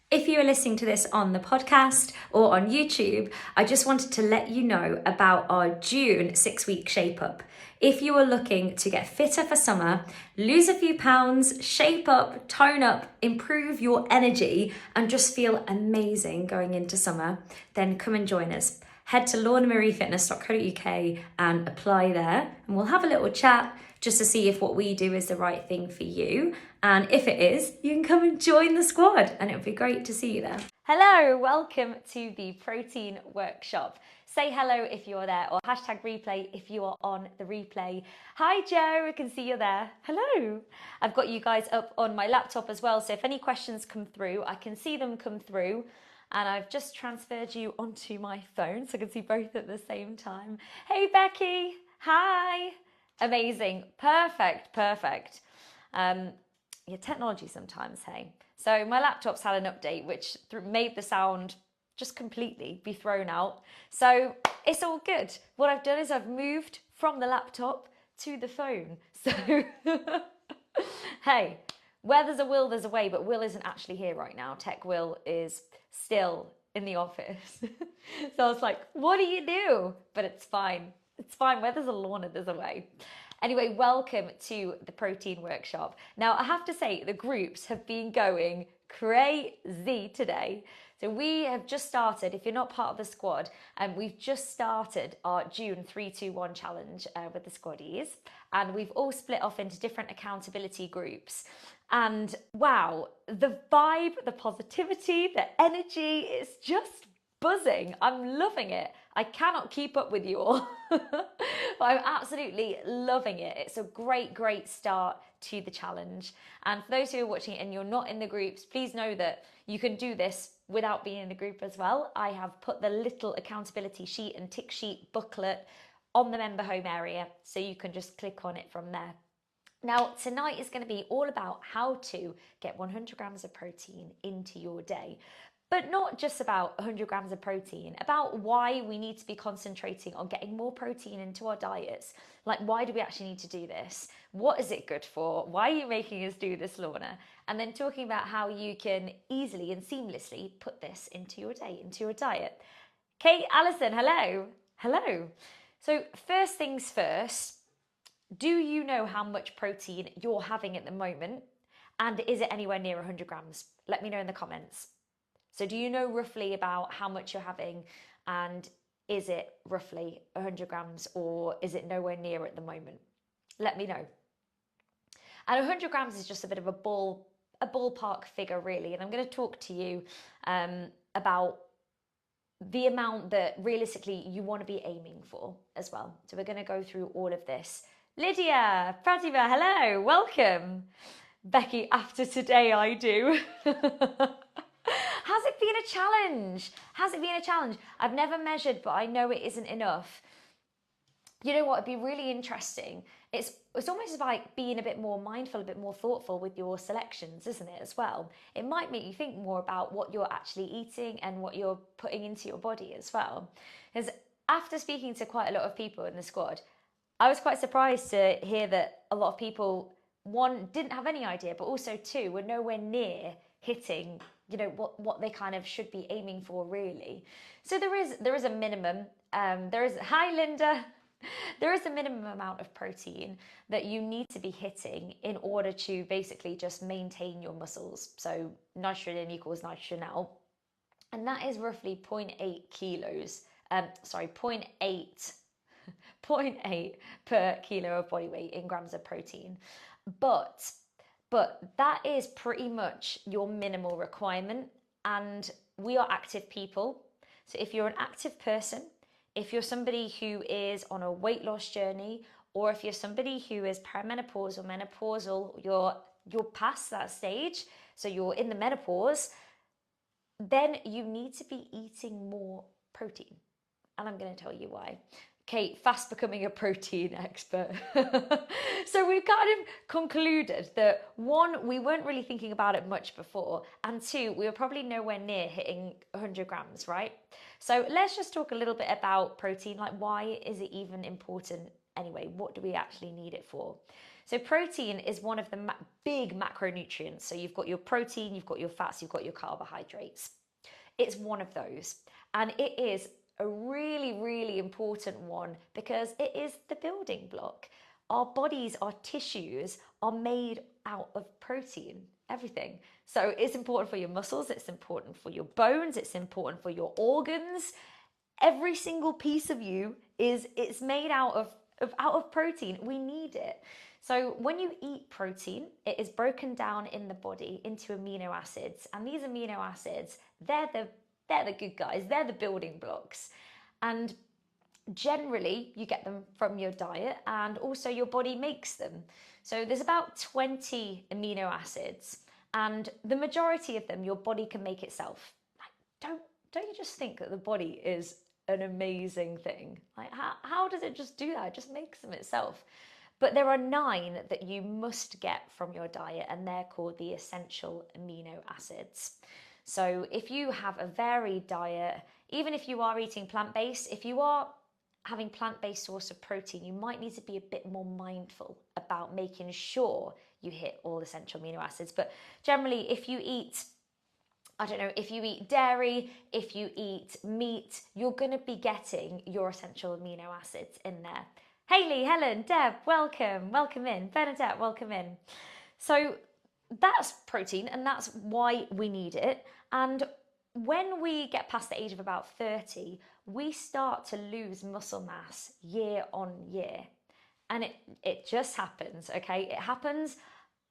If you are listening to this on the podcast or on YouTube, I just wanted to let you know about our June 6-week shape up. If you are looking to get fitter for summer, lose a few pounds, shape up, tone up, improve your energy, and just feel amazing going into summer, then come and join us. Head to lornamariefitness.co.uk and apply there, and we'll have a little chat just to see if what we do is the right thing for you. And if it is, you can come and join the squad and it would be great to see you there. Hello, welcome to the protein workshop. Say hello if you're there, or hashtag replay if you are on the replay. Hi Joe, I can see you there. Hello. I've got you guys up on my laptop as well, so if any questions come through, I can see them come through. And I've just transferred you onto my phone so I can see both at the same time. Hey Becky, hi. Amazing, perfect. Your technology sometimes, hey. So my laptop's had an update which made the sound just completely be thrown out. So it's all good. What I've done is I've moved from the laptop to the phone. So hey, where there's a will, there's a way, but Will isn't actually here right now. Tech Will is still in the office. So I was like, what do you do? But it's fine. It's fine. Where there's a Lorna, there's a way. Anyway, welcome to the protein workshop. Now, I have to say, the groups have been going crazy today. So we have just started, if you're not part of the squad, we've just started our June 3-2-1 challenge with the squaddies. And we've all split off into different accountability groups. And wow, the vibe, the positivity, the energy is just buzzing. I'm loving it. I cannot keep up with you all, but I'm absolutely loving it. It's a great start to the challenge. And for those who are watching it and you're not in the groups, please know that you can do this without being in the group as well. I have put the little accountability sheet and tick sheet booklet on the member home area, so you can just click on it from there. Now, tonight is going to be all about how to get 100 grams of protein into your day. But not just about 100 grams of protein, about why we need to be concentrating on getting more protein into our diets. Like, why do we actually need to do this? What is it good for? Why are you making us do this, Lorna? And then talking about how you can easily and seamlessly put this into your day, into your diet. Kate Allison, hello. Hello. So first things first, do you know how much protein you're having at the moment? And is it anywhere near 100 grams? Let me know in the comments. So do you know roughly about how much you're having, and is it roughly 100 grams or is it nowhere near at the moment? Let me know. And 100 grams is just a bit of a ballpark figure really, and I'm going to talk to you about the amount that realistically you want to be aiming for as well. So we're going to go through all of this. Lydia, Pratima, hello, welcome. Becky, after today I do. Has it been a challenge? Has it been a challenge? I've never measured, but I know it isn't enough. You know what, it'd be really interesting. It's almost like being a bit more mindful, a bit more thoughtful with your selections, isn't it, as well? It might make you think more about what you're actually eating and what you're putting into your body as well. Because after speaking to quite a lot of people in the squad, I was quite surprised to hear that a lot of people, one, didn't have any idea, but also two, were nowhere near hitting, you know, what they kind of should be aiming for really. So there is a minimum. Hi Linda. There is a minimum amount of protein that you need to be hitting in order to basically just maintain your muscles. So nitrogen in equals nitrogen out. And that is roughly 0.8 kilos. 0.8 per kilo of body weight in grams of protein. But that is pretty much your minimal requirement, and we are active people. So if you're an active person, if you're somebody who is on a weight loss journey, or if you're somebody who is perimenopausal, menopausal, you're past that stage, so you're in the menopause, then you need to be eating more protein. And I'm going to tell you why. Kate, fast becoming a protein expert. So we've kind of concluded that one, we weren't really thinking about it much before, and two, we were probably nowhere near hitting 100 grams, right? So let's just talk a little bit about protein, like why is it even important anyway? What do we actually need it for? So protein is one of the big macronutrients. So you've got your protein, you've got your fats, you've got your carbohydrates. It's one of those. And it is a really, really important one because it is the building block. Our bodies, our tissues are made out of protein, everything. So it's important for your muscles, it's important for your bones, it's important for your organs. Every single piece of you it's made out of protein. We need it. So when you eat protein, it is broken down in the body into amino acids. And these amino acids, they're the good guys, they're the building blocks. And generally, you get them from your diet, and also your body makes them. So there's about 20 amino acids, and the majority of them your body can make itself. Like, don't you just think that the body is an amazing thing? Like, how does it just do that? It just makes them itself. But there are 9 that you must get from your diet, and they're called the essential amino acids. So if you have a varied diet, even if you are eating plant-based, if you are having plant-based source of protein, you might need to be a bit more mindful about making sure you hit all essential amino acids. But generally, if you eat, I don't know, if you eat dairy, if you eat meat, you're going to be getting your essential amino acids in there. Hayley, Helen, Deb, welcome in. Bernadette, welcome in. So that's protein, and that's why we need it. And when we get past the age of about 30, we start to lose muscle mass year on year. And it just happens, okay? It happens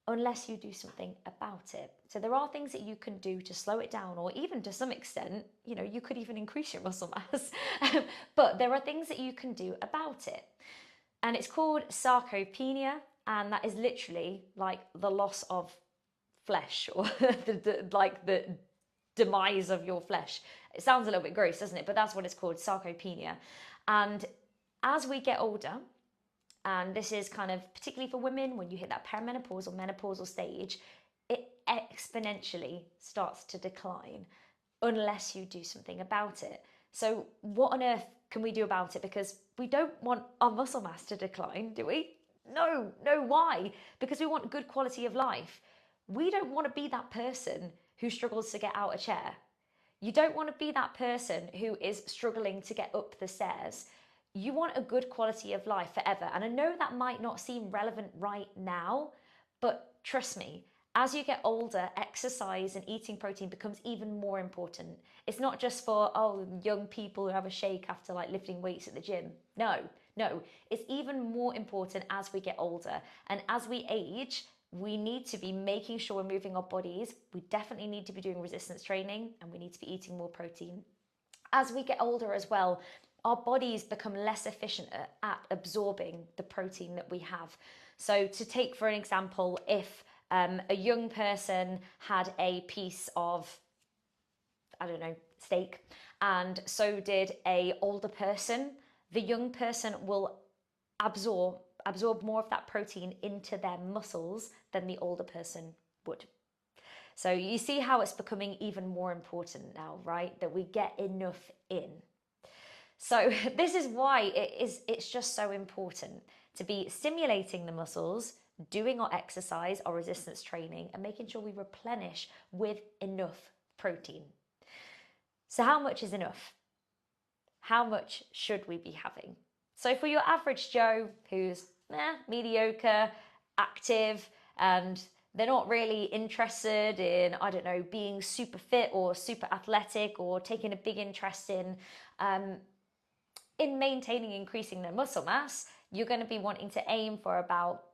unless you do something about it. So there are things that you can do to slow it down, or even to some extent, you could even increase your muscle mass. But there are things that you can do about it. And it's called sarcopenia, and that is literally like the loss of flesh, or the demise of your flesh. It sounds a little bit gross, doesn't it? But that's what it's called, sarcopenia. And as we get older, and this is kind of particularly for women, when you hit that perimenopausal, menopausal stage, it exponentially starts to decline unless you do something about it. So what on earth can we do about it? Because we don't want our muscle mass to decline, do we? No, why? Because we want good quality of life. We don't want to be that person who struggles to get out a chair. You don't want to be that person who is struggling to get up the stairs. You want a good quality of life forever. And I know that might not seem relevant right now, but trust me, as you get older, exercise and eating protein becomes even more important. It's not just for, young people who have a shake after lifting weights at the gym. No, it's even more important as we get older. And as we age, we need to be making sure we're moving our bodies. We definitely need to be doing resistance training, and we need to be eating more protein. As we get older as well, our bodies become less efficient at absorbing the protein that we have. So to take, for an example, if a young person had a piece of, steak, and so did a older person, the young person will absorb more of that protein into their muscles than the older person would. So you see how it's becoming even more important now, right? That we get enough in. So this is why it's just so important to be stimulating the muscles, doing our exercise, our resistance training, and making sure we replenish with enough protein. So how much is enough? How much should we be having? So for your average Joe who's mediocre, active, and they're not really interested in, being super fit or super athletic, or taking a big interest in maintaining, increasing their muscle mass, you're going to be wanting to aim for about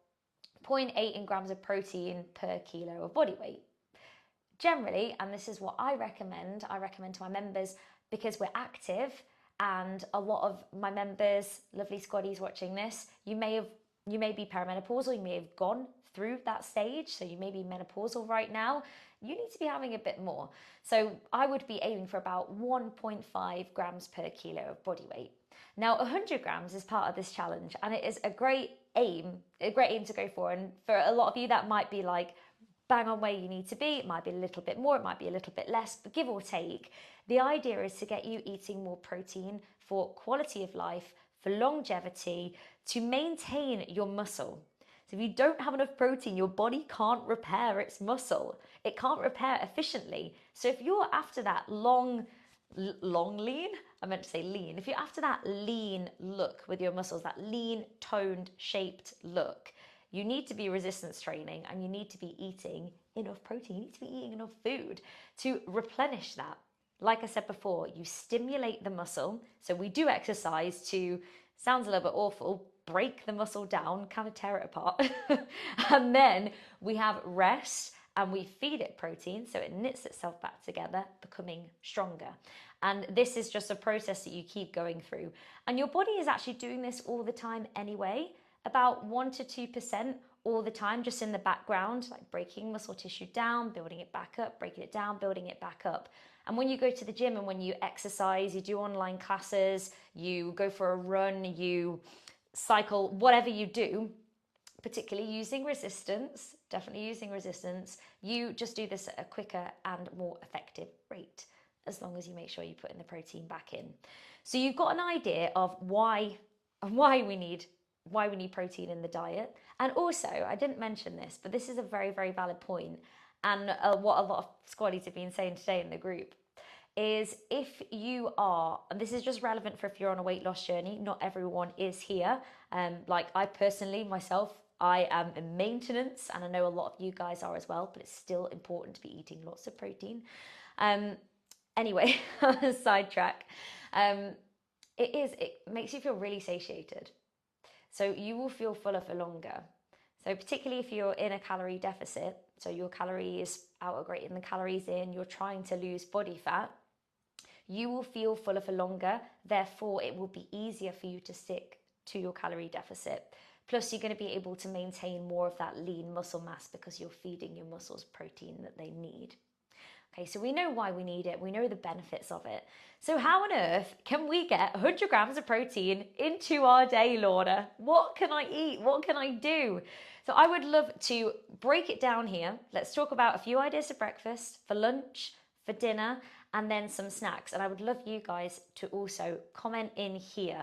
0.8 grams of protein per kilo of body weight. Generally, and this is what I recommend to my members, because we're active, and a lot of my members, lovely Scotties watching this, you may be perimenopausal, you may have gone through that stage, so you may be menopausal right now. You need to be having a bit more. So I would be aiming for about 1.5 grams per kilo of body weight. Now 100 grams is part of this challenge, and it is a great aim to go for. And for a lot of you, that might be like bang on where you need to be. It might be a little bit more, it might be a little bit less, but give or take, the idea is to get you eating more protein for quality of life, for longevity, to maintain your muscle. So if you don't have enough protein, your body can't repair its muscle. It can't repair efficiently. So if you're after that long lean, I meant to say lean. If you're after that lean look with your muscles, that lean, toned, shaped look, you need to be resistance training and you need to be eating enough protein. You need to be eating enough food to replenish that. Like I said before, you stimulate the muscle. So we do exercise to, sounds a little bit awful, break the muscle down, kind of tear it apart. And then we have rest and we feed it protein so it knits itself back together, becoming stronger. And this is just a process that you keep going through. And your body is actually doing this all the time anyway, about 1 to 2% all the time, just in the background, like breaking muscle tissue down, building it back up, breaking it down, building it back up. And when you go to the gym and when you exercise, you do online classes, you go for a run, you cycle, whatever you do, particularly using resistance, definitely using resistance, you just do this at a quicker and more effective rate, as long as you make sure you put in the protein back in. So you've got an idea of why we need protein in the diet. And also, I didn't mention this, but this is a very, very valid point. And what a lot of squaddies have been saying today in the group is, if you are, and this is just relevant for if you're on a weight loss journey, not everyone is here. Like I personally, myself, I am in maintenance, and I know a lot of you guys are as well, but it's still important to be eating lots of protein. Anyway, sidetrack. It makes you feel really satiated. So you will feel fuller for longer. So particularly if you're in a calorie deficit, so your calories out are greater than the calories in, you're trying to lose body fat, you will feel fuller for longer. Therefore, it will be easier for you to stick to your calorie deficit. Plus, you're going to be able to maintain more of that lean muscle mass because you're feeding your muscles protein that they need. Okay, so we know why we need it. We know the benefits of it. So how on earth can we get 100 grams of protein into our day, Lorna? What can I eat? What can I do? So I would love to break it down here. Let's talk about a few ideas for breakfast, for lunch, for dinner, and then some snacks. And I would love you guys to also comment in here.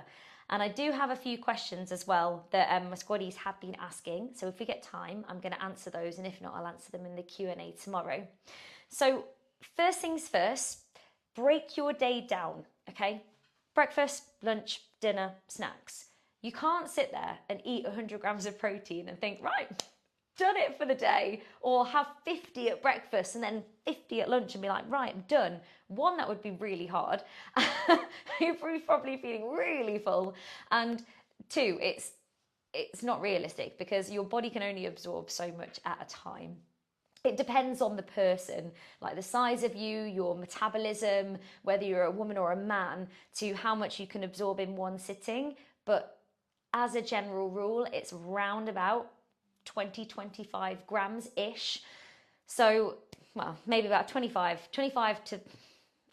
And I do have a few questions as well that my squaddies have been asking. So if we get time, I'm going to answer those. And if not, I'll answer them in the Q&A tomorrow. So first things first, break your day down, okay? Breakfast, lunch, dinner, snacks. You can't sit there and eat 100 grams of protein and think, right, done it for the day, or have 50 at breakfast and then 50 at lunch and be like, right, I'm done. One, that would be really hard. You're probably feeling really full. And two, it's not realistic because your body can only absorb so much at a time. It depends on the person, like the size of you, your metabolism, whether you're a woman or a man, to how much you can absorb in one sitting. But as a general rule, it's round about 20-25 grams-ish. So, well, maybe about 25 to,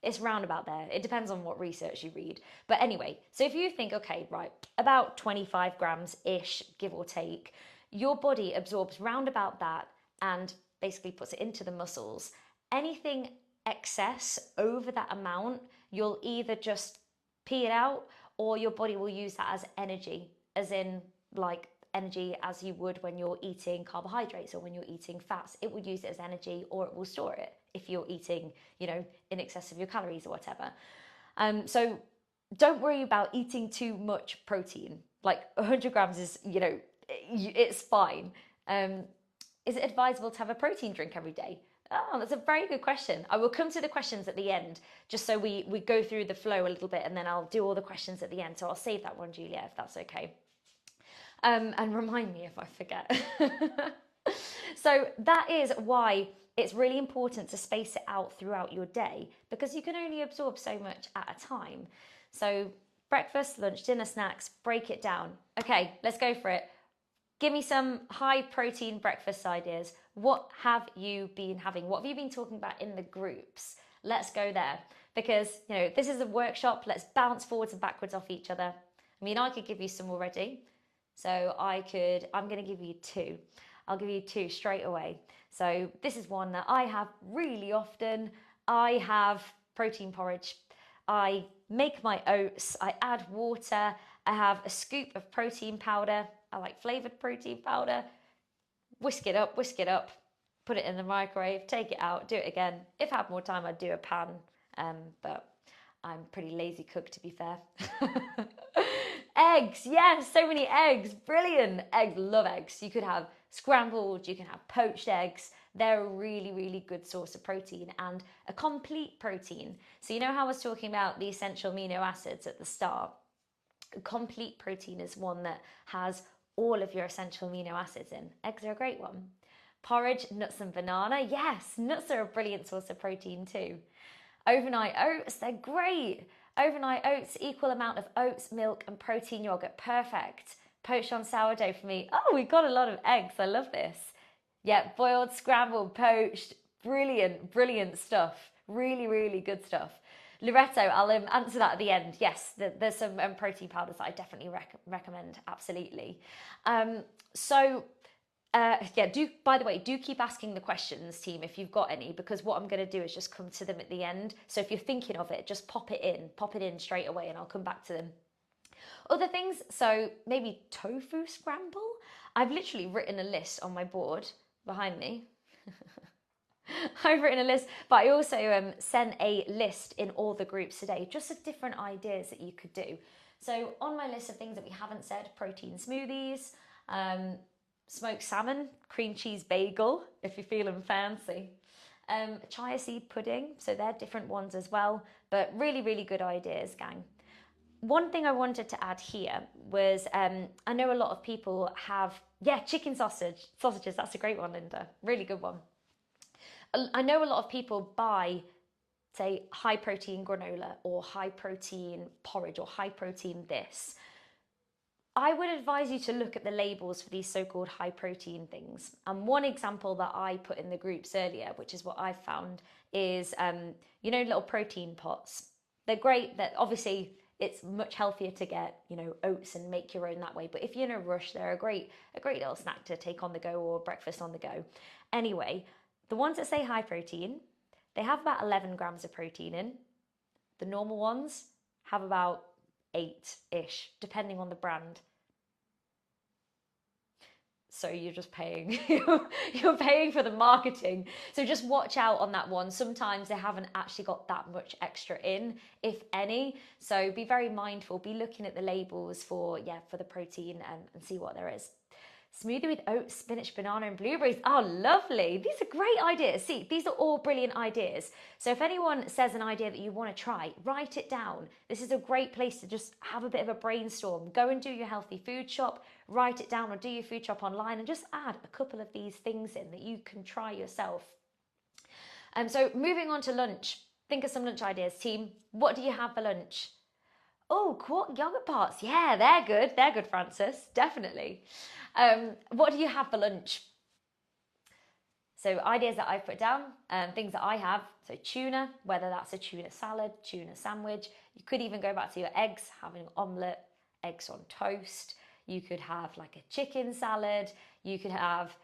it's round about there. It depends on what research you read. But anyway, so if you think, okay, right, about 25 grams-ish, give or take, your body absorbs round about that and basically puts it into the muscles. Anything excess over that amount, you'll either just pee it out or your body will use that as energy, as in like energy as you would when you're eating carbohydrates or when you're eating fats. It would use it as energy, or it will store it if you're eating, in excess of your calories or whatever. So don't worry about eating too much protein. Like 100 grams is, it's fine. Is it advisable to have a protein drink every day? Oh, that's a very good question. I will come to the questions at the end, just so we go through the flow a little bit, and then I'll do all the questions at the end. So I'll save that one, Julia, if that's okay. And remind me if I forget. So that is why it's really important to space it out throughout your day, because you can only absorb so much at a time. So breakfast, lunch, dinner, snacks, break it down. Okay, let's go for it. Give me some high protein breakfast ideas. What have you been having? What have you been talking about in the groups? Let's go there, because this is a workshop. Let's bounce forwards and backwards off each other. I mean, I could give you some already. So I'm going to give you two. I'll give you two straight away. So this is one that I have really often. I have protein porridge. I make my oats. I add water. I have a scoop of protein powder. I like flavored protein powder. whisk it up, put it in the microwave, take it out, do it again. If I had more time, I'd do a pan, but I'm pretty lazy cook, to be fair. Eggs, yes, so many eggs, brilliant. Eggs, love eggs. You could have scrambled, you can have poached eggs. They're a really, really good source of protein and a complete protein. So you know how I was talking about the essential amino acids at the start? A complete protein is one that has all of your essential amino acids in. Eggs are a great one. Porridge, nuts and banana. Yes, nuts are a brilliant source of protein too. Overnight oats, they're great. Overnight oats, equal amount of oats, milk and protein yogurt, perfect. Poached on sourdough for me. Oh, we got a lot of eggs, I love this. Yeah, boiled, scrambled, poached, brilliant, brilliant stuff. Really, really good stuff. Loretto, I'll answer that at the end. Yes, there's some protein powders that I definitely recommend, absolutely. Yeah, by the way, do keep asking the questions, team, if you've got any, because what I'm going to do is just come to them at the end. So if you're thinking of it, just pop it in straight away and I'll come back to them. Other things, so maybe tofu scramble. I've literally written a list on my board behind me. I've written a list, but I also sent a list in all the groups today, just of different ideas that you could do. So on my list of things that we haven't said, protein smoothies, smoked salmon, cream cheese bagel, if you're feeling fancy. Chia seed pudding, so they're different ones as well, but really, really good ideas, gang. One thing I wanted to add here was, I know a lot of people have, chicken sausages, that's a great one, Linda, really good one. I know a lot of people buy, say, high protein granola or high protein porridge or high protein this. I would advise you to look at the labels for these so-called high protein things. And one example that I put in the groups earlier, which is what I've found, is, little protein pots. They're great. That obviously it's much healthier to get, oats and make your own that way. But if you're in a rush, they're a great little snack to take on the go or breakfast on the go. Anyway, the ones that say high protein, they have about 11 grams of protein in. The normal ones have about 8-ish, depending on the brand. So you're just paying, you're paying for the marketing. So just watch out on that one. Sometimes they haven't actually got that much extra in, if any. So be very mindful, be looking at the labels for the protein and see what there is. Smoothie with oats, spinach, banana and blueberries. Oh, lovely. These are great ideas. See, these are all brilliant ideas. So if anyone says an idea that you want to try, write it down. This is a great place to just have a bit of a brainstorm. Go and do your healthy food shop, write it down or do your food shop online and just add a couple of these things in that you can try yourself. So moving on to lunch. Think of some lunch ideas, team. What do you have for lunch? Oh, quark yogurt parts. Yeah, they're good. They're good, Francis. Definitely. What do you have for lunch? So ideas that I've put down, things that I have. So tuna, whether that's a tuna salad, tuna sandwich. You could even go back to your eggs, having an omelette, eggs on toast. You could have like a chicken salad. You could have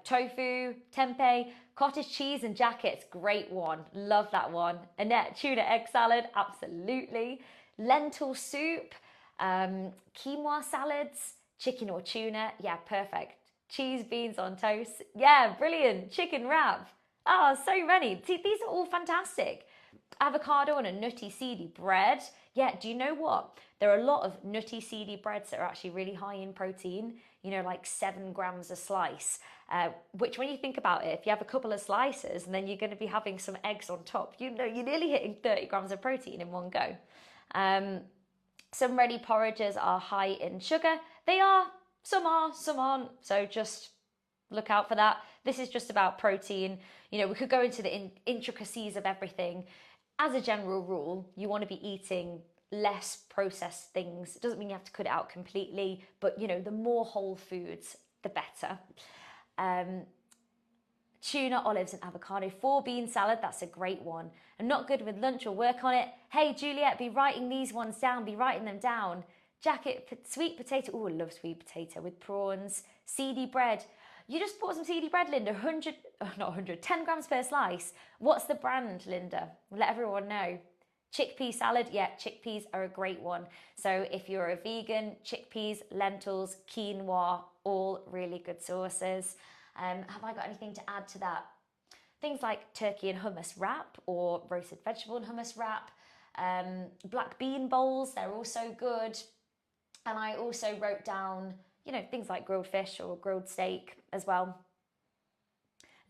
tofu, tempeh, cottage cheese and jackets. Great one. Love that one. Annette, tuna egg salad. Absolutely. Lentil soup, quinoa salads, chicken or tuna. Yeah, perfect. Cheese, beans on toast. Yeah, brilliant. Chicken wrap. Oh, so many. See, these are all fantastic. Avocado and a nutty seedy bread. Yeah, do you know what? There are a lot of nutty seedy breads that are actually really high in protein, like 7 grams a slice, which when you think about it, if you have a couple of slices and then you're going to be having some eggs on top, you're nearly hitting 30 grams of protein in one go. Some ready porridges are high in sugar. They are, some aren't. So just look out for that. This is just about protein. We could go into the intricacies of everything. As a general rule, you want to be eating less processed things. It doesn't mean you have to cut it out completely, but the more whole foods, the better. Tuna, olives and avocado. 4-bean salad, that's a great one. I'm not good with lunch or work on it. Hey, Juliet, be writing these ones down, be writing them down. Sweet potato, oh, I love sweet potato with prawns. Seedy bread. You just bought some seedy bread, Linda, 10 grams per slice. What's the brand, Linda? Let everyone know. Chickpea salad, yeah, chickpeas are a great one. So if you're a vegan, chickpeas, lentils, quinoa, all really good sources. Have I got anything to add to that? Things like turkey and hummus wrap or roasted vegetable and hummus wrap. Black bean bowls, they're also good. And I also wrote down, things like grilled fish or grilled steak as well.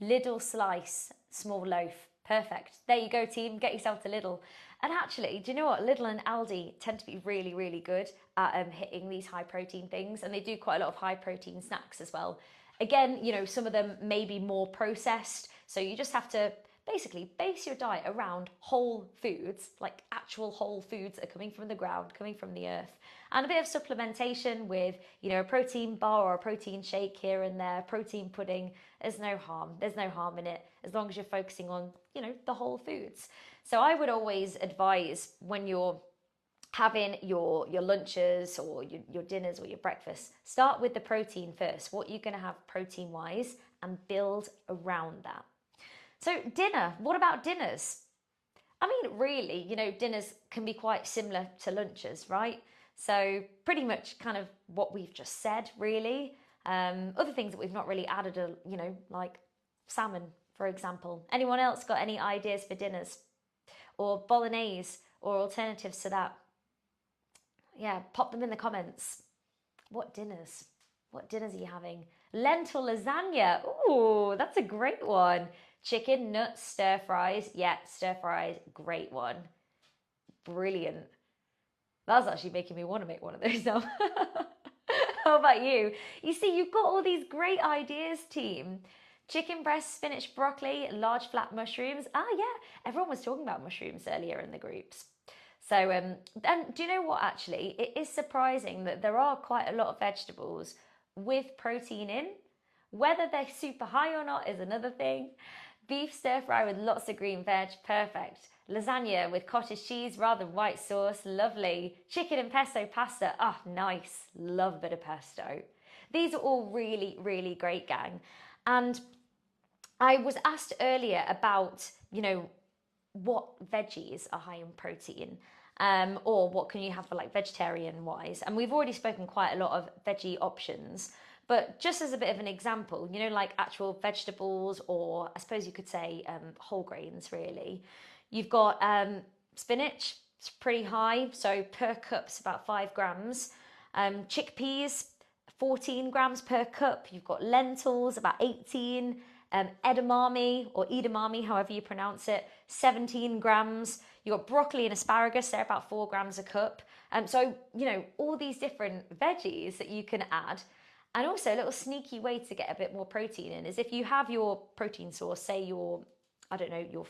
Lidl slice, small loaf. Perfect. There you go, team. Get yourself to Lidl. And actually, do you know what? Lidl and Aldi tend to be really, really good at hitting these high protein things. And they do quite a lot of high protein snacks as well. Again, some of them may be more processed. So you just have to basically base your diet around whole foods, like actual whole foods that are coming from the ground, coming from the earth. And a bit of supplementation with, a protein bar or a protein shake here and there, protein pudding. There's no harm. There's no harm in it as long as you're focusing on, the whole foods. So I would always advise when you're having your lunches or your dinners or your breakfast, start with the protein first. What you're going to have protein wise and build around that. So dinner, what about dinners? I mean, really, dinners can be quite similar to lunches, right? So pretty much kind of what we've just said, really. Other things that we've not really added, like salmon, for example. Anyone else got any ideas for dinners? Or bolognese or alternatives to that? Yeah, pop them in the comments. What dinners? What dinners are you having? Lentil lasagna. Ooh, that's a great one. Chicken, nuts, stir fries. Yeah, stir fries, great one. Brilliant. That's actually making me want to make one of those now. How about you? You see, you've got all these great ideas, team. Chicken breast, spinach, broccoli, large flat mushrooms. Ah, yeah, everyone was talking about mushrooms earlier in the groups. So, and do you know what, actually? It is surprising that there are quite a lot of vegetables with protein in. Whether they're super high or not is another thing. Beef stir fry with lots of green veg, perfect. Lasagna with cottage cheese rather than white sauce, lovely. Chicken and pesto pasta, nice. Love a bit of pesto. These are all really, really great, gang. And I was asked earlier about, what veggies are high in protein, or what can you have for like vegetarian wise. And we've already spoken quite a lot of veggie options. But just as a bit of an example, like actual vegetables, or I suppose you could say whole grains, really. You've got spinach, it's pretty high, so per cup's about 5 grams. Chickpeas, 14 grams per cup. You've got lentils, about 18. Edamame, or edamame, however you pronounce it, 17 grams. You've got broccoli and asparagus, they're about 4 grams a cup. So, all these different veggies that you can add. And also a little sneaky way to get a bit more protein in is if you have your protein source, say your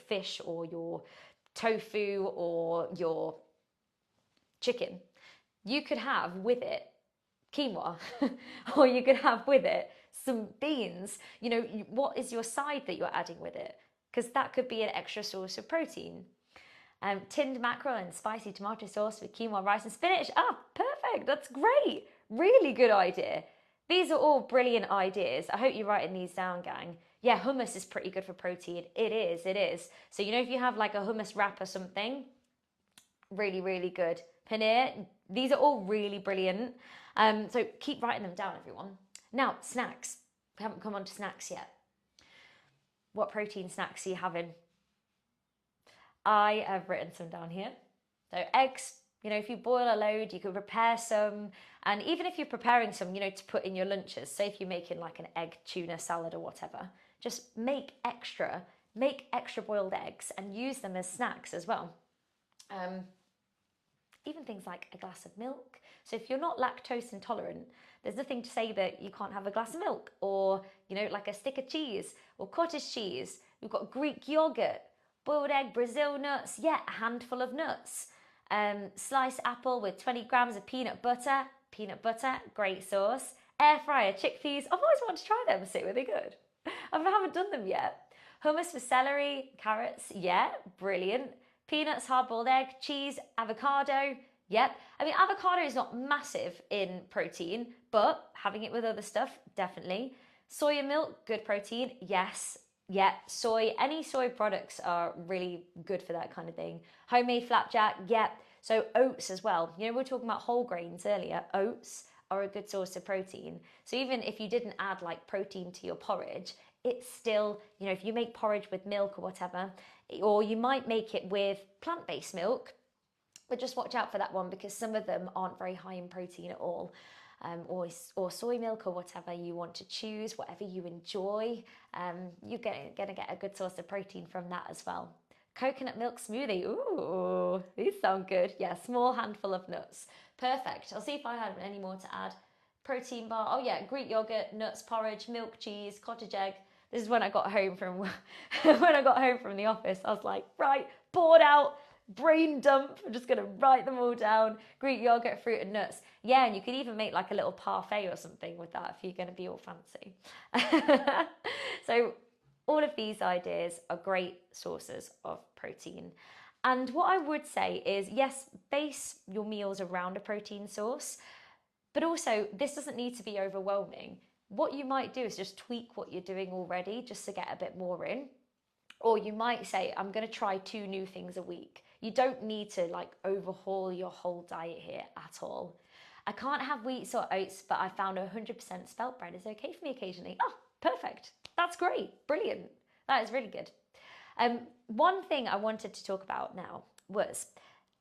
fish or your tofu or your chicken, you could have with it quinoa or you could have with it some beans. What is your side that you're adding with it? Because that could be an extra source of protein. Tinned mackerel and spicy tomato sauce with quinoa, rice and spinach. Perfect. That's great. Really good idea. These are all brilliant ideas. I hope you're writing these down, gang. Yeah, hummus is pretty good for protein. It is. So, if you have like a hummus wrap or something, really, really good. Paneer, these are all really brilliant. So keep writing them down, everyone. Now, snacks. We haven't come on to snacks yet. What protein snacks are you having? I have written some down here. So eggs, if you boil a load, you could prepare some. And even if you're preparing some, to put in your lunches, say if you're making like an egg tuna salad or whatever, just make extra boiled eggs and use them as snacks as well. Even things like a glass of milk. So if you're not lactose intolerant, there's nothing to say that you can't have a glass of milk, or, like a stick of cheese or cottage cheese. We've got Greek yogurt, boiled egg, Brazil nuts, a handful of nuts. Sliced apple with 20 grams of peanut butter, great sauce. Air fryer chickpeas, I've always wanted to try them, see were they good? I haven't done them yet. Hummus with celery, carrots, brilliant. Peanuts, hard-boiled egg, cheese, avocado, avocado is not massive in protein, but having it with other stuff, definitely. Soya milk, good protein, yes. Soy, any soy products are really good for that kind of thing. Homemade flapjack, So oats as well. We were talking about whole grains earlier. Oats are a good source of protein. So even if you didn't add like protein to your porridge, it's still, you know, if you make porridge with milk or whatever, or you might make it with plant-based milk, but just watch out for that one because some of them aren't very high in protein at all. Or soy milk or whatever you want to choose, whatever you enjoy, you're going to get a good source of protein from that as well. Coconut milk smoothie. Ooh, these sound good. Yeah, small handful of nuts. Perfect. I'll see if I have any more to add. Protein bar. Oh yeah, Greek yogurt, nuts, porridge, milk, cheese, cottage egg. This is when I got home from when I got home from the office. I was like, right, bored out, brain dump. I'm just gonna write them all down. Greek yogurt, fruit, and nuts. Yeah, and you could even make like a little parfait or something with that if you're gonna be all fancy. So all of these ideas are great sources of protein. And what I would say is, yes, base your meals around a protein source, but also this doesn't need to be overwhelming. What you might do is just tweak what you're doing already just to get a bit more in. Or you might say, I'm going to try 2 new things a week. You don't need to like overhaul your whole diet here at all. I can't have wheats or oats, but I found 100% spelt bread is okay for me occasionally. Oh, perfect. That's great. Brilliant. That is really good. One thing I wanted to talk about now was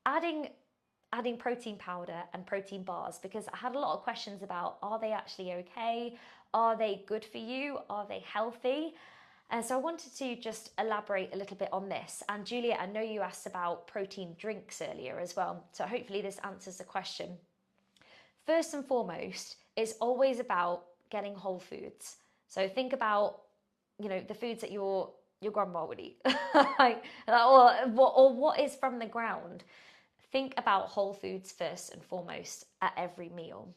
adding protein powder and protein bars, because I had a lot of questions about, are they actually okay? Are they good for you? Are they healthy? And so I wanted to just elaborate a little bit on this. And Julia, I know you asked about protein drinks earlier as well. So hopefully this answers the question. First and foremost, it's always about getting whole foods. So think about, you know, the foods that your grandma would eat, like, or what is from the ground. Think about whole foods first and foremost at every meal.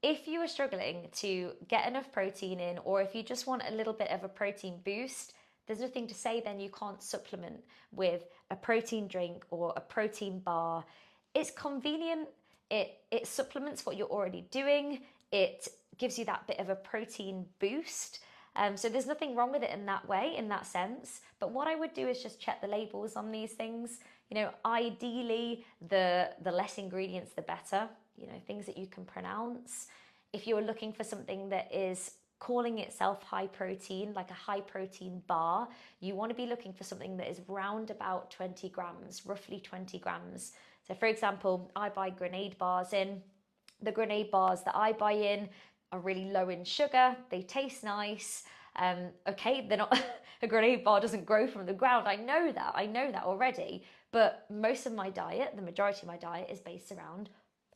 If you are struggling to get enough protein in, or if you just want a little bit of a protein boost, there's nothing to say then you can't supplement with a protein drink or a protein bar. It's convenient. It supplements what you're already doing. It gives you that bit of a protein boost. So there's nothing wrong with it in that way, in that sense. But what I would do is just check the labels on these things. You know, ideally, the less ingredients, the better. You know, things that you can pronounce. If you're looking for something that is calling itself high protein, like a high protein bar, you want to be looking for something that is round about 20 grams, roughly 20 grams. So for example, I buy grenade bars in. The grenade bars that I buy in are really low in sugar. They taste nice. Okay, they're not, a grenade bar doesn't grow from the ground. I know that already. But most of my diet, the majority of my diet is based around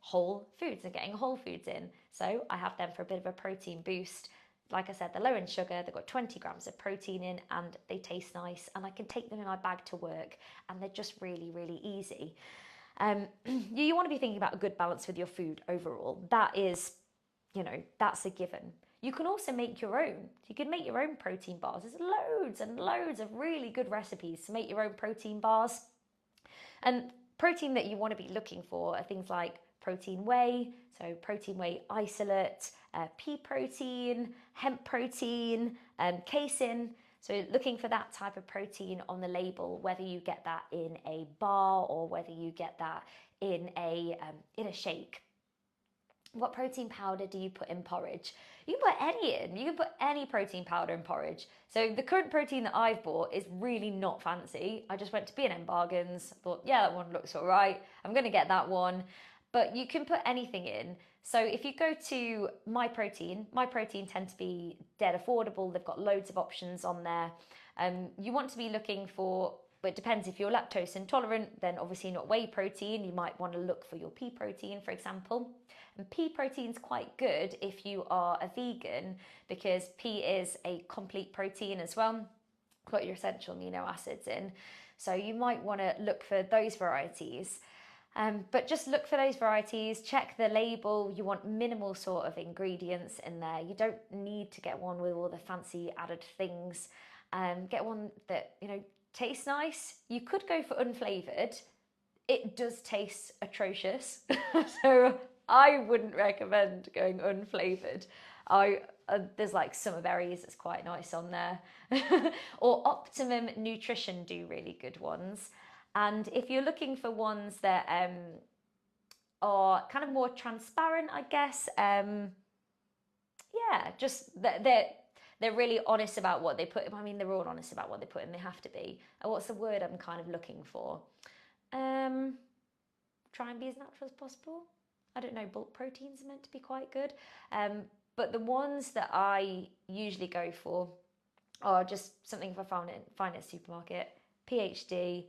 whole foods and getting whole foods in. So I have them for a bit of a protein boost. Like I said, they're low in sugar, they've got 20 grams of protein in, and they taste nice, and I can take them in my bag to work, and they're just really, really easy. You want to be thinking about a good balance with your food overall. That is, you know, that's a given. You can also make your own. You can make your own protein bars. There's loads and loads of really good recipes to make your own protein bars. And protein that you want to be looking for are things like protein whey, so protein whey isolate, pea protein, hemp protein, casein. So looking for that type of protein on the label, whether you get that in a bar or whether you get that in a shake. What protein powder do you put in porridge? You can put any in. You can put any protein powder in porridge. So the current protein that I've bought is really not fancy. I just went to B&M Bargains, thought, yeah, that one looks all right. I'm going to get that one. But you can put anything in. So if you go to My Protein tend to be dead affordable. They've got loads of options on there. You want to be looking for, but it depends. If you're lactose intolerant, then obviously not whey protein. You might want to look for your pea protein, for example. And pea protein is quite good if you are a vegan, because pea is a complete protein as well. Got your essential amino acids in. So you might want to look for those varieties. But just look for those varieties, check the label. You want minimal sort of ingredients in there. You don't need to get one with all the fancy added things. Get one that, you know, tastes nice. You could go for unflavoured. It does taste atrocious. So I wouldn't recommend going unflavoured. There's like summer berries that's quite nice on there. Or Optimum Nutrition do really good ones. And if you're looking for ones that are kind of more transparent, I guess. Yeah, just they're really honest about what they put. I mean, they're all honest about what they put in. They have to be. What's the word I'm kind of looking for? Try and be as natural as possible. I don't know. Bulk proteins are meant to be quite good, but the ones that I usually go for are just something if I find at a supermarket. PhD,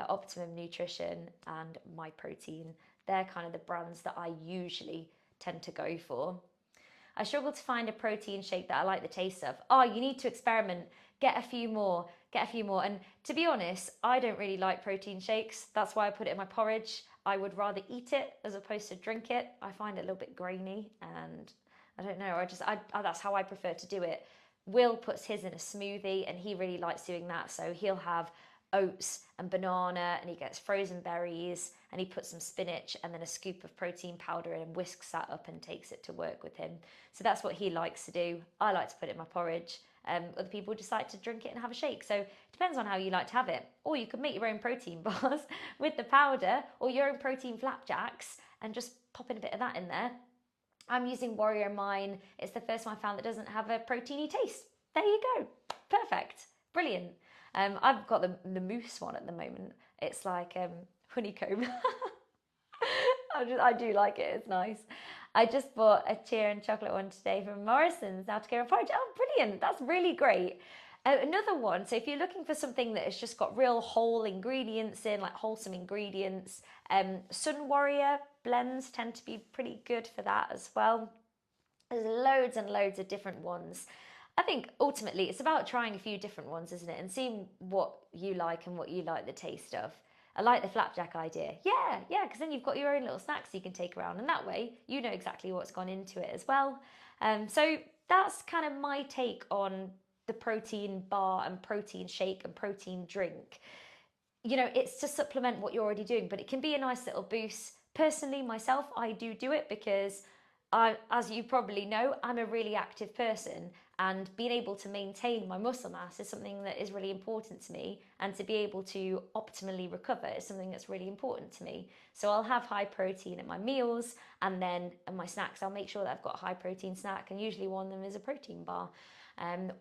Optimum Nutrition, and My Protein. They're kind of the brands that I usually tend to go for. I struggle to find a protein shake that I like the taste of. Oh, you need to experiment. Get a few more. Get a few more. And to be honest, I don't really like protein shakes. That's why I put it in my porridge. I would rather eat it as opposed to drink it. I find it a little bit grainy, and I don't know. That's how I prefer to do it. Will puts his in a smoothie, and he really likes doing that. So he'll have oats and banana, and he gets frozen berries, and he puts some spinach and then a scoop of protein powder in and whisks that up and takes it to work with him. So that's what he likes to do. I like to put it in my porridge. Other people decide to drink it and have a shake. So it depends on how you like to have it. Or you could make your own protein bars with the powder, or your own protein flapjacks, and just pop in a bit of that in there. I'm using Warrior Mine. It's the first one I found that doesn't have a proteiny taste. There you go. Perfect. Brilliant. I've got the mousse one at the moment. It's like honeycomb. I do like it. It's nice. I just bought a cheer and chocolate one today from Morrison's. Now to go and porridge. Oh, brilliant. That's really great. Another one. So if you're looking for something that has just got real whole ingredients in, like wholesome ingredients, Sun Warrior blends tend to be pretty good for that as well. There's loads and loads of different ones. I think ultimately it's about trying a few different ones, isn't it? And seeing what you like and what you like the taste of. I like the flapjack idea. Yeah, because then you've got your own little snacks you can take around, and that way you know exactly what's gone into it as well. So that's kind of my take on the protein bar and protein shake and protein drink. You know, it's to supplement what you're already doing, but it can be a nice little boost. Personally, myself, I do it because as you probably know, I'm a really active person, and being able to maintain my muscle mass is something that is really important to me, and to be able to optimally recover is something that's really important to me. So I'll have high protein at my meals, and then at my snacks I'll make sure that I've got a high protein snack, and usually one of them is a protein bar.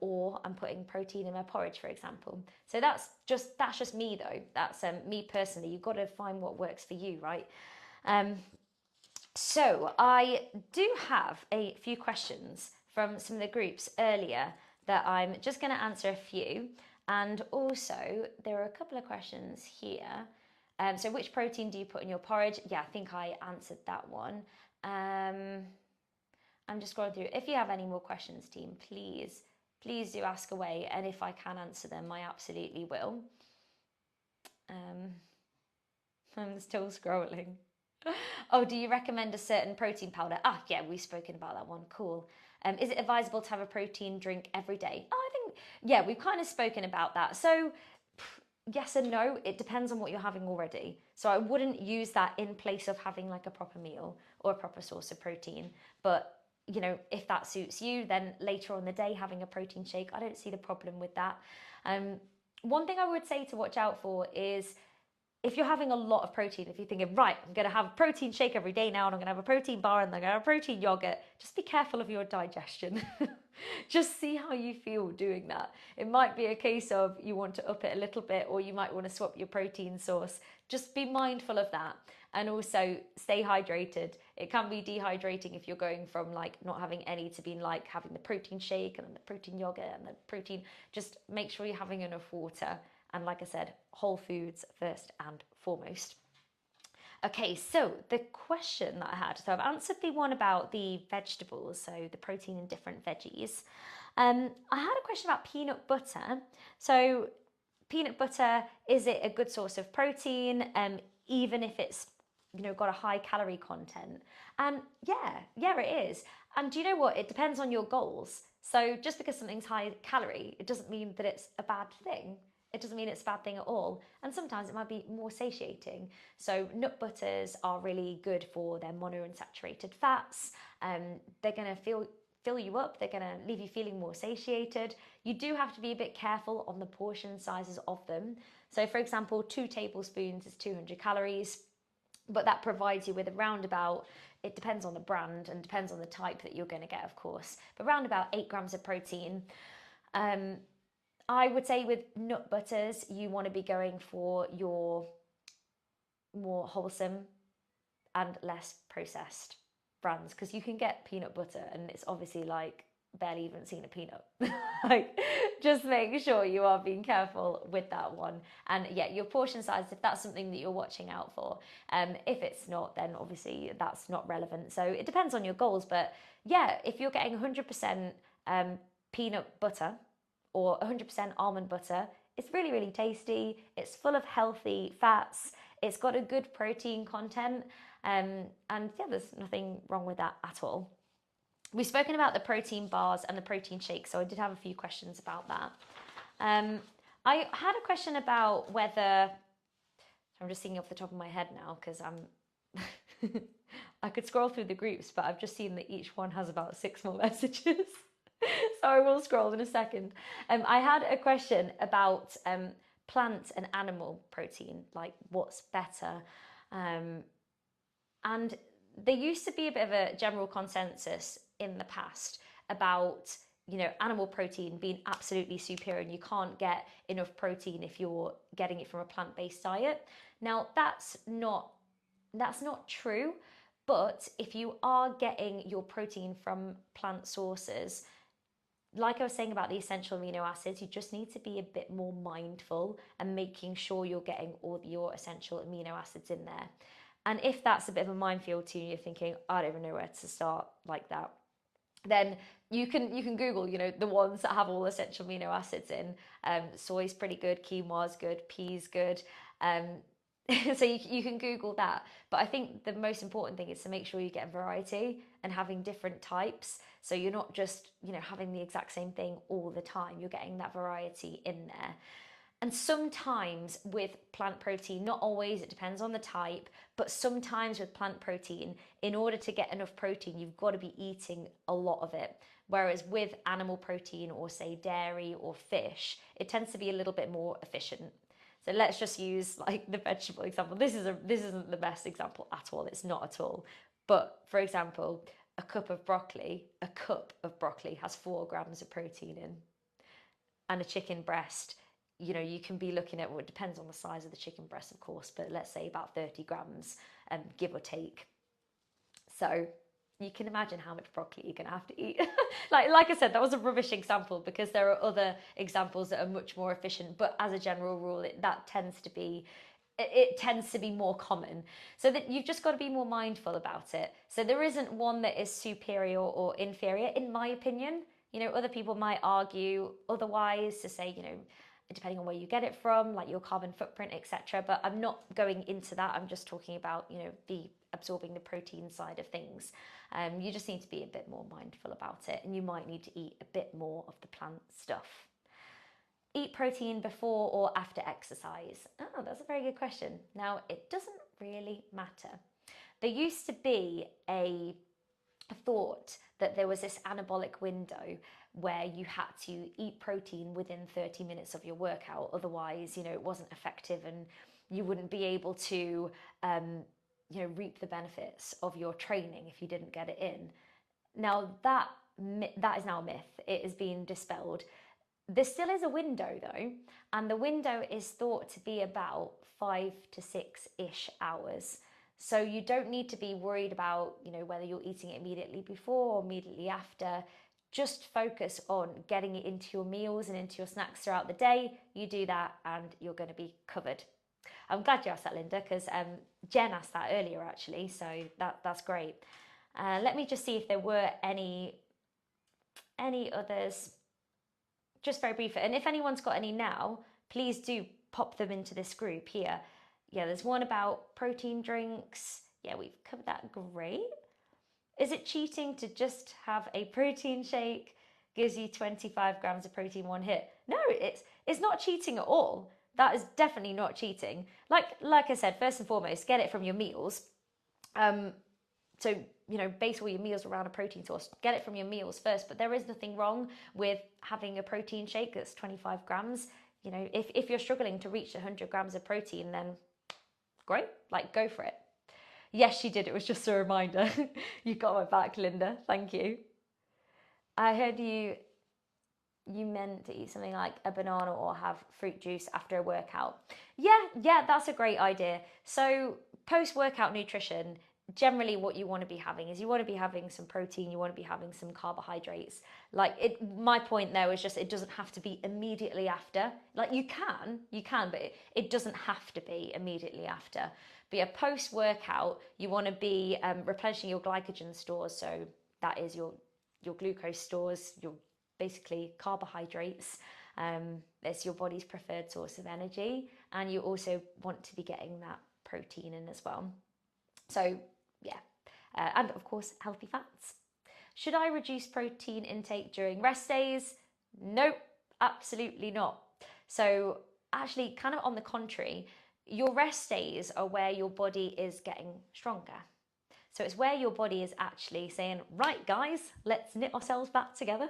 Or I'm putting protein in my porridge, for example. So that's just me though. That's me personally. You've got to find what works for you, right? So I do have a few questions from some of the groups earlier that I'm just going to answer a few. And also there are a couple of questions here. So which protein do you put in your porridge? Yeah, I think I answered that one. I'm just scrolling through. If you have any more questions, team, please do ask away. And if I can answer them, I absolutely will. I'm still scrolling. Oh, do you recommend a certain protein powder? Ah, yeah, we've spoken about that one. Cool. Is it advisable to have a protein drink every day? Oh, I think, yeah, we've kind of spoken about that. So yes and no, it depends on what you're having already. So I wouldn't use that in place of having like a proper meal or a proper source of protein. But you know, if that suits you, then later on in the day having a protein shake, I don't see the problem with that. One thing I would say to watch out for is if you're having a lot of protein, if you're thinking, right, I'm going to have a protein shake every day now, and I'm going to have a protein bar, and I'm going to have a protein yogurt, just be careful of your digestion. Just see how you feel doing that. It might be a case of you want to up it a little bit, or you might want to swap your protein source. Just be mindful of that. And also stay hydrated. It can be dehydrating if you're going from like not having any to being like having the protein shake and then the protein yogurt and the protein. Just make sure you're having enough water. And like I said, whole foods first and foremost. Okay, so the question that I had, so I've answered the one about the vegetables, so the protein in different veggies. I had a question about peanut butter. So peanut butter, is it a good source of protein, even if it's, you know, got a high calorie content? And yeah, it is. And do you know what? It depends on your goals. So just because something's high calorie, it doesn't mean that it's a bad thing. It doesn't mean it's a bad thing at all. And sometimes it might be more satiating. So nut butters are really good for their monounsaturated fats. They're going to fill you up. They're going to leave you feeling more satiated. You do have to be a bit careful on the portion sizes of them. So for example, 2 tablespoons is 200 calories. but that provides you with around about, it depends on the brand and depends on the type that you're going to get, of course, but around about 8 grams of protein. I would say with nut butters, you want to be going for your more wholesome and less processed brands, because you can get peanut butter and it's obviously like barely even seen a peanut. Like, just make sure you are being careful with that one. And yeah, your portion size, if that's something that you're watching out for. If it's not, then obviously that's not relevant. So it depends on your goals. But yeah, if you're getting 100% peanut butter or 100% almond butter, it's really, really tasty. It's full of healthy fats. It's got a good protein content. And yeah, there's nothing wrong with that at all. We've spoken about the protein bars and the protein shakes, so I did have a few questions about that. I had a question about whether, I'm just thinking off the top of my head now because I'm, I could scroll through the groups, but I've just seen that each one has about 6 more messages. So I will scroll in a second. I had a question about plant and animal protein, like what's better. And there used to be a bit of a general consensus in the past about, animal protein being absolutely superior, and you can't get enough protein if you're getting it from a plant-based diet. Now, that's not true, but if you are getting your protein from plant sources, like I was saying about the essential amino acids, you just need to be a bit more mindful and making sure you're getting all your essential amino acids in there. And if that's a bit of a minefield to you, you're thinking, I don't even know where to start like that, then you can Google, the ones that have all essential amino acids in. Soy's pretty good, quinoa's good, pea's good. So you can Google that. But I think the most important thing is to make sure you get variety and having different types. So you're not just, having the exact same thing all the time. You're getting that variety in there. And sometimes with plant protein, not always, it depends on the type, but sometimes with plant protein, in order to get enough protein, you've got to be eating a lot of it. Whereas with animal protein or say dairy or fish, it tends to be a little bit more efficient. So let's just use like the vegetable example. This isn't the best example at all. It's not at all. But for example, a cup of broccoli has 4 grams of protein in, and a chicken breast, you can be looking at, well, it depends on the size of the chicken breast, of course, but let's say about 30 grams, give or take. So you can imagine how much broccoli you're going to have to eat. like I said, that was a rubbish example because there are other examples that are much more efficient. But as a general rule, it tends to be more common. So that you've just got to be more mindful about it. So there isn't one that is superior or inferior, in my opinion. Other people might argue otherwise to say, depending on where you get it from, like your carbon footprint, etc. But I'm not going into that. I'm just talking about, the absorbing the protein side of things. You just need to be a bit more mindful about it, and you might need to eat a bit more of the plant stuff. Eat protein before or after exercise? Oh, that's a very good question. Now, it doesn't really matter. There used to be a thought that there was this anabolic window where you had to eat protein within 30 minutes of your workout. Otherwise, it wasn't effective and you wouldn't be able to, reap the benefits of your training if you didn't get it in. Now, that is now a myth. It is being dispelled. There still is a window though, and the window is thought to be about 5 to 6-ish hours. So you don't need to be worried about, whether you're eating it immediately before or immediately after. Just focus on getting it into your meals and into your snacks throughout the day. You do that and you're going to be covered. I'm glad you asked that, Linda, because Jen asked that earlier actually, so that's great. Let me just see if there were any others, just very briefly. And if anyone's got any now, please do pop them into this group here. Yeah, there's one about protein drinks. Yeah, we've covered that. Great. Is it cheating to just have a protein shake? Gives you 25 grams of protein one hit. No, it's not cheating at all. That is definitely not cheating. Like I said, first and foremost, get it from your meals. So, base all your meals around a protein source. Get it from your meals first. But there is nothing wrong with having a protein shake that's 25 grams. If you're struggling to reach 100 grams of protein, then great, go for it. Yes, she did. It was just a reminder. You got my back, Linda. Thank you. I heard you meant to eat something like a banana or have fruit juice after a workout. Yeah, that's a great idea. So, post workout nutrition, generally what you want to be having is you want to be having some protein, you want to be having some carbohydrates. Like my point there was just it doesn't have to be immediately after. Like you can, but it doesn't have to be immediately after. But yeah, post workout, you want to be replenishing your glycogen stores. So that is your glucose stores, your basically carbohydrates. It's your body's preferred source of energy, and you also want to be getting that protein in as well. So, yeah, and of course, healthy fats. Should I reduce protein intake during rest days? Nope, absolutely not. So, actually, kind of on the contrary, your rest days are where your body is getting stronger. So it's where your body is actually saying, right, guys, let's knit ourselves back together.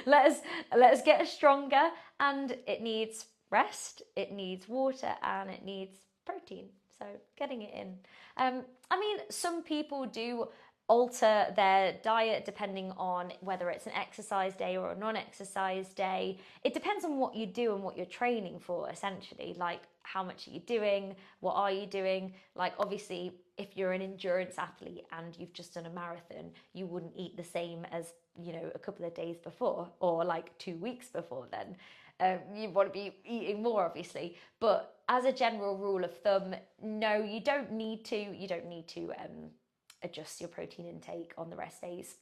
let us get stronger, and it needs rest, it needs water, and it needs protein. So getting it in. I mean, some people do alter their diet depending on whether it's an exercise day or a non-exercise day. It depends on what you do and what you're training for, essentially. Like, how much are you doing? What are you doing? Like, obviously, if you're an endurance athlete and you've just done a marathon, you wouldn't eat the same as, a couple of days before or like 2 weeks before then. You want to be eating more, obviously. But as a general rule of thumb, no, you don't need to. You don't need to adjust your protein intake on the rest days.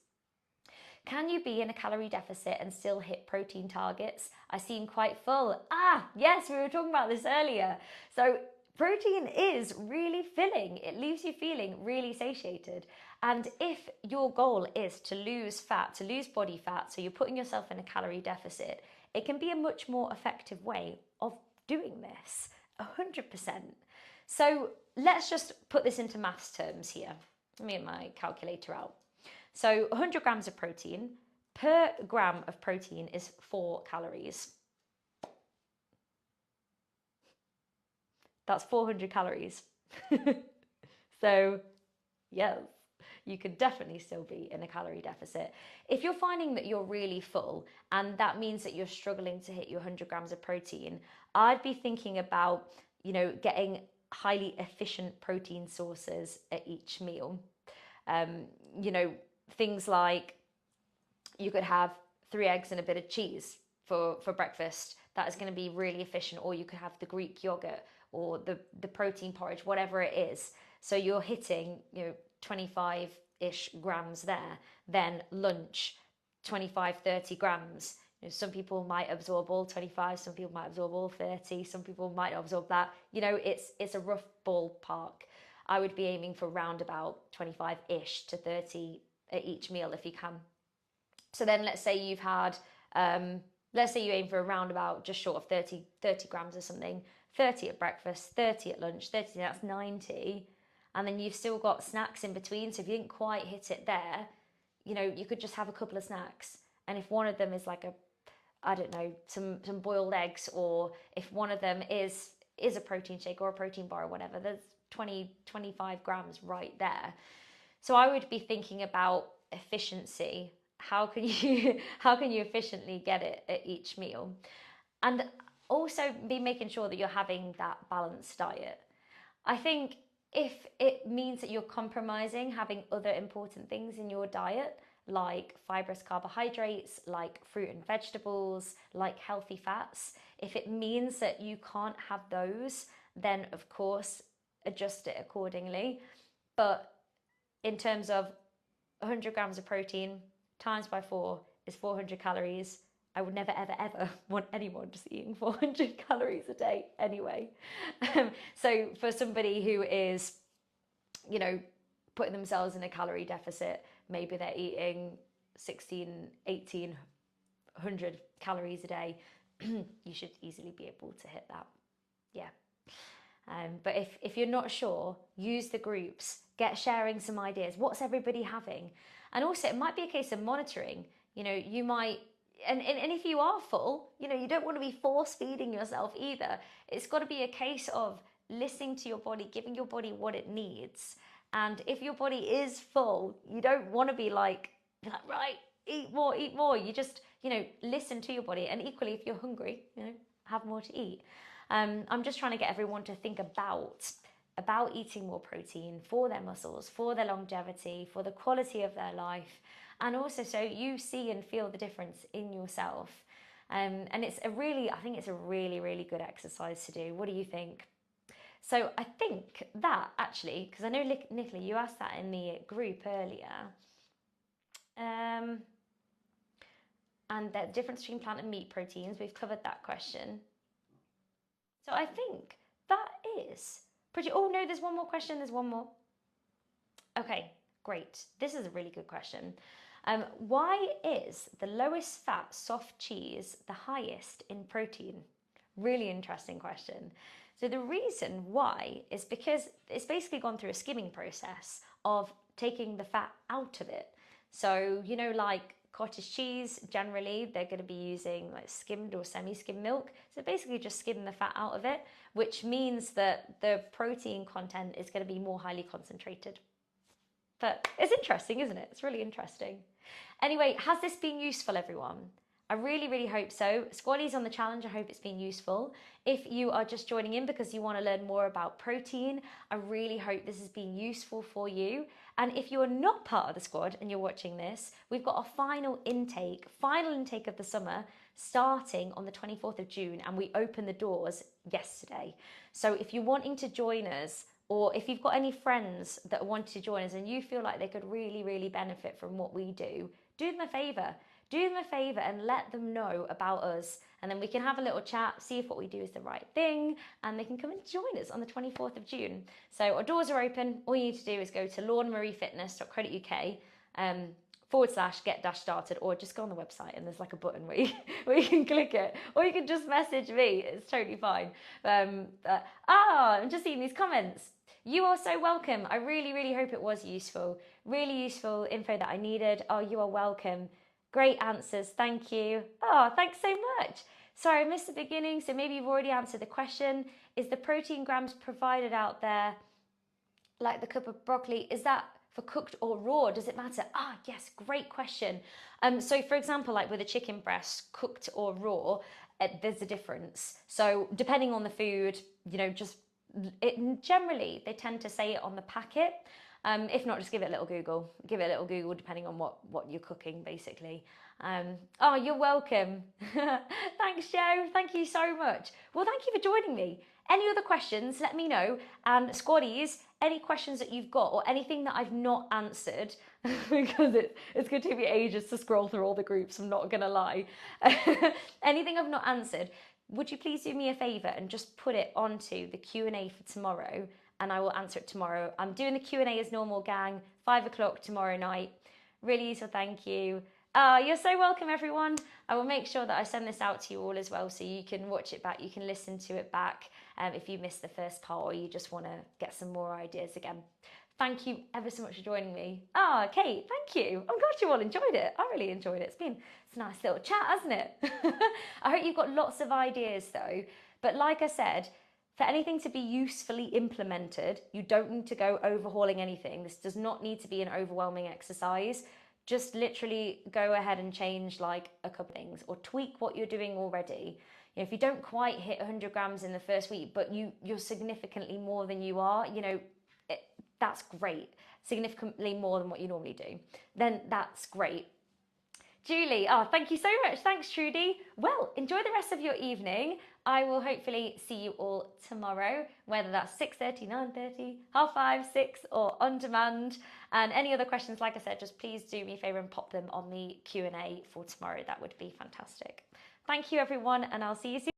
Can you be in a calorie deficit and still hit protein targets? I seem quite full. Yes, we were talking about this earlier. So protein is really filling. It leaves you feeling really satiated. And if your goal is to lose fat, to lose body fat, so you're putting yourself in a calorie deficit, it can be a much more effective way of doing this, 100%. So let's just put this into maths terms here. Let me get my calculator out. So 100 grams of protein, per gram of protein is 4 calories. That's 400 calories. So, yes, you could definitely still be in a calorie deficit. If you're finding that you're really full and that means that you're struggling to hit your 100 grams of protein, I'd be thinking about, getting highly efficient protein sources at each meal. Things like you could have 3 eggs and a bit of cheese for breakfast. That is going to be really efficient. Or you could have the Greek yogurt or the protein porridge, whatever it is. So you're hitting, 25-ish grams there. Then lunch, 25, 30 grams. Some people might absorb all 25, some people might absorb all 30, some people might not absorb that. It's a rough ballpark. I would be aiming for round about 25-ish to 30 at each meal if you can. So then let's say you've had, let's say you aim for around about just short of 30 grams or something, 30 at breakfast, 30 at lunch, 30, that's 90. And then you've still got snacks in between. So if you didn't quite hit it there, you could just have a couple of snacks. And if one of them is like some boiled eggs, or if one of them is a protein shake or a protein bar or whatever, there's 20, 25 grams right there. So I would be thinking about efficiency. How can you efficiently get it at each meal? And also be making sure that you're having that balanced diet. I think if it means that you're compromising having other important things in your diet, like fibrous carbohydrates, like fruit and vegetables, like healthy fats, if it means that you can't have those, then of course adjust it accordingly. But in terms of 100 grams of protein times by 4 is 400 calories. I would never, ever, ever want anyone just eating 400 calories a day anyway. So for somebody who is, putting themselves in a calorie deficit, maybe they're eating 16, 1800 calories a day, you should easily be able to hit that. Yeah. But if you're not sure, use the groups, get sharing some ideas. What's everybody having? And also, it might be a case of monitoring. You might, and if you are full, you don't want to be force feeding yourself either. It's got to be a case of listening to your body, giving your body what it needs. And if your body is full, you don't want to be like, right, eat more, eat more. You just, listen to your body. And equally, if you're hungry, have more to eat. I'm just trying to get everyone to think about eating more protein for their muscles, for their longevity, for the quality of their life, and also so you see and feel the difference in yourself. And I think it's a really, really good exercise to do. What do you think? So I think that actually, because I know, Nicola, you asked that in the group earlier, and the difference between plant and meat proteins, we've covered that question. So I think that is pretty, oh no, there's one more question, there's one more. Okay, great. This is a really good question. Why is the lowest fat soft cheese the highest in protein? Really interesting question. So the reason why is because it's basically gone through a skimming process of taking the fat out of it. So, like cottage cheese, generally, they're going to be using like skimmed or semi-skimmed milk. So basically just skim the fat out of it, which means that the protein content is going to be more highly concentrated. But it's interesting, isn't it? It's really interesting. Anyway, has this been useful, everyone? I really, really hope so. Squaddies on the challenge, I hope it's been useful. If you are just joining in because you want to learn more about protein, I really hope this has been useful for you. And if you are not part of the squad and you're watching this, we've got a final intake of the summer starting on the 24th of June, and we opened the doors yesterday. So if you're wanting to join us, or if you've got any friends that want to join us and you feel like they could really, really benefit from what we do them a favour. Do them a favour and let them know about us, and then we can have a little chat, see if what we do is the right thing, and they can come and join us on the 24th of June. So our doors are open. All you need to do is go to lornamarriefitness.co.uk/get-started, or just go on the website and there's like a button where you can click it, or you can just message me. It's totally fine. I'm just seeing these comments. You are so welcome. I really, really hope it was useful. Really useful info that I needed. Oh, you are welcome. Great answers. Thank you. Oh, thanks so much. Sorry, I missed the beginning, so maybe you've already answered the question. Is the protein grams provided out there, like the cup of broccoli, is that for cooked or raw? Does it matter? Yes, great question. So for example, like with a chicken breast, cooked or raw, there's a difference. So depending on the food, generally they tend to say it on the packet. If not, just give it a little Google. Give it a little Google depending on what you're cooking, basically. You're welcome. Thanks, Joe. Thank you so much. Well, thank you for joining me. Any other questions, let me know. And squaddies, any questions that you've got or anything that I've not answered, because it's going to take me ages to scroll through all the groups, I'm not going to lie. Anything I've not answered, would you please do me a favour and just put it onto the Q&A for tomorrow, and I will answer it tomorrow. I'm doing the Q&A as normal, gang, 5 o'clock tomorrow night. Really useful, thank you. You're so welcome, everyone. I will make sure that I send this out to you all as well, so you can watch it back, you can listen to it back if you missed the first part or you just want to get some more ideas again. Thank you ever so much for joining me. Kate, thank you. I'm glad you all enjoyed it. I really enjoyed it. It's a nice little chat, hasn't it? I hope you've got lots of ideas though. But like I said, for anything to be usefully implemented, you don't need to go overhauling anything. This does not need to be an overwhelming exercise. Just literally go ahead and change like a couple things or tweak what you're doing already. If you don't quite hit 100 grams in the first week, but you're significantly more than you are, that's great. Significantly more than what you normally do. Then that's great. Julie, thank you so much. Thanks, Trudy. Well, enjoy the rest of your evening. I will hopefully see you all tomorrow, whether that's 6:30, 9:30, 5:30, 6, or on demand. And any other questions, like I said, just please do me a favour and pop them on the Q&A for tomorrow. That would be fantastic. Thank you, everyone, and I'll see you soon.